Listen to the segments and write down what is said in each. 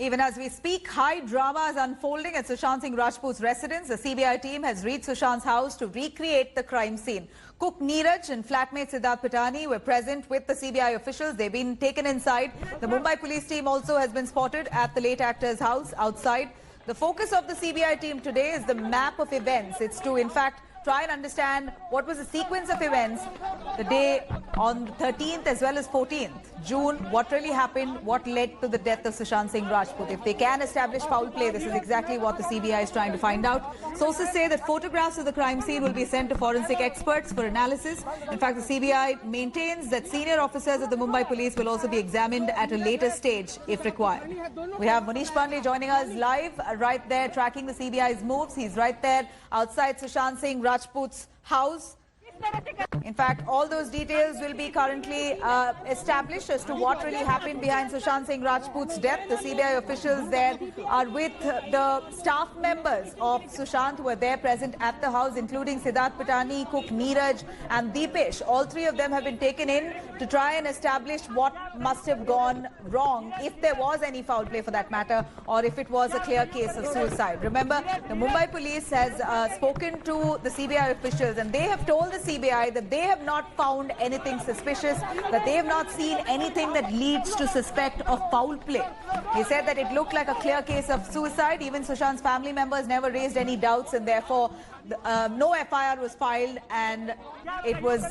Even as we speak, high drama is unfolding at Sushant Singh Rajput's residence. The CBI team has reached Sushant's house to recreate the crime scene. Cook Neeraj and flatmate Siddharth Pitani were present with the CBI officials. They've been taken inside. The Mumbai police team also has been spotted at the late actor's house outside. The focus of the CBI team today is the map of events. It's to, in fact, try and understand what was the sequence of events the day on 13th as well as 14th June, what really happened, what led to the death of Sushant Singh Rajput. If they can establish foul play, this is exactly what the CBI is trying to find out. Sources say that photographs of the crime scene will be sent to forensic experts for analysis. In fact, the CBI maintains that senior officers of the Mumbai police will also be examined at a later stage if required. We have Manish Pandey joining us live right there, tracking the CBI's moves. He's right there outside Sushant Singh Rajput's house. In fact, all those details will be currently established as to what really happened behind Sushant Singh Rajput's death. The CBI officials there are with the staff members of Sushant who were there present at the house, including Siddharth Pitani, Cook Neeraj and Deepesh. All three of them have been taken in to try and establish what must have gone wrong, if there was any foul play for that matter, or if it was a clear case of suicide. Remember, the Mumbai police has spoken to the CBI officials, and they have told the CBI that they have not found anything suspicious, that they have not seen anything that leads to suspect of foul play. He said that it looked like a clear case of suicide. Even Sushant's family members never raised any doubts, and therefore no FIR was filed, and it was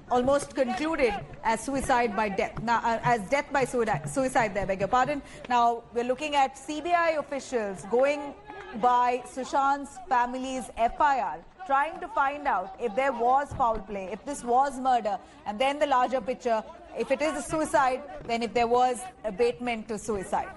almost concluded as suicide by death. Now, as death by suicide there, beg your pardon. Now, we're looking at CBI officials going by Sushant's family's FIR, trying to find out if there was foul play, if this was murder, and then the larger picture, if it is a suicide, then if there was abatement to suicide.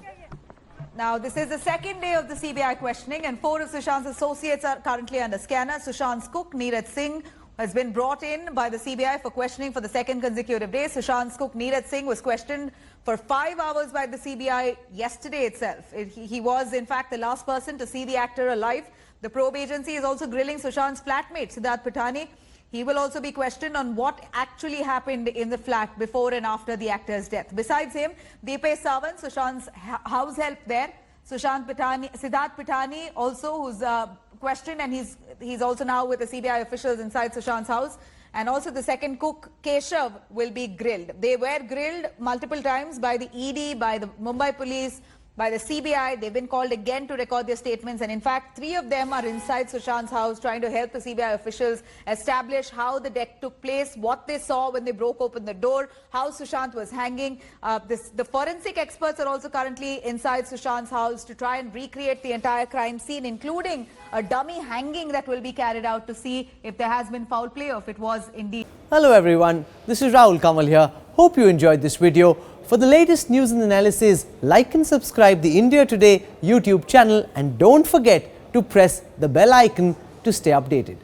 Now, this is the second day of the CBI questioning, and 4 of Sushant's associates are currently under scanner. Sushant's cook, Neeraj Singh, has been brought in by the CBI for questioning for the second consecutive day. Sushant's cook, Neeraj Singh, was questioned for 5 hours by the CBI yesterday itself. He was, in fact, the last person to see the actor alive. The probe agency is also grilling Sushant's flatmate, Siddharth Pitani. He will also be questioned on what actually happened in the flat before and after the actor's death. Besides him, Deepesh Sawant, Sushant's house help there, Siddharth Pitani also, who's questioned, and he's also now with the CBI officials inside Sushant's house. And also the second cook, Keshav, will be grilled. They were grilled multiple times by the ED, by the Mumbai police, by the CBI. They've been called again to record their statements, and in fact 3 of them are inside Sushant's house trying to help the CBI officials establish how the death took place, what they saw when they broke open the door, how Sushant was hanging. The forensic experts are also currently inside Sushant's house to try and recreate the entire crime scene, including a dummy hanging that will be carried out to see if there has been foul play or if it was indeed. Hello everyone, this is Rahul Kamal here. Hope you enjoyed this video. For the latest news and analysis, like and subscribe the India Today YouTube channel, and don't forget to press the bell icon to stay updated.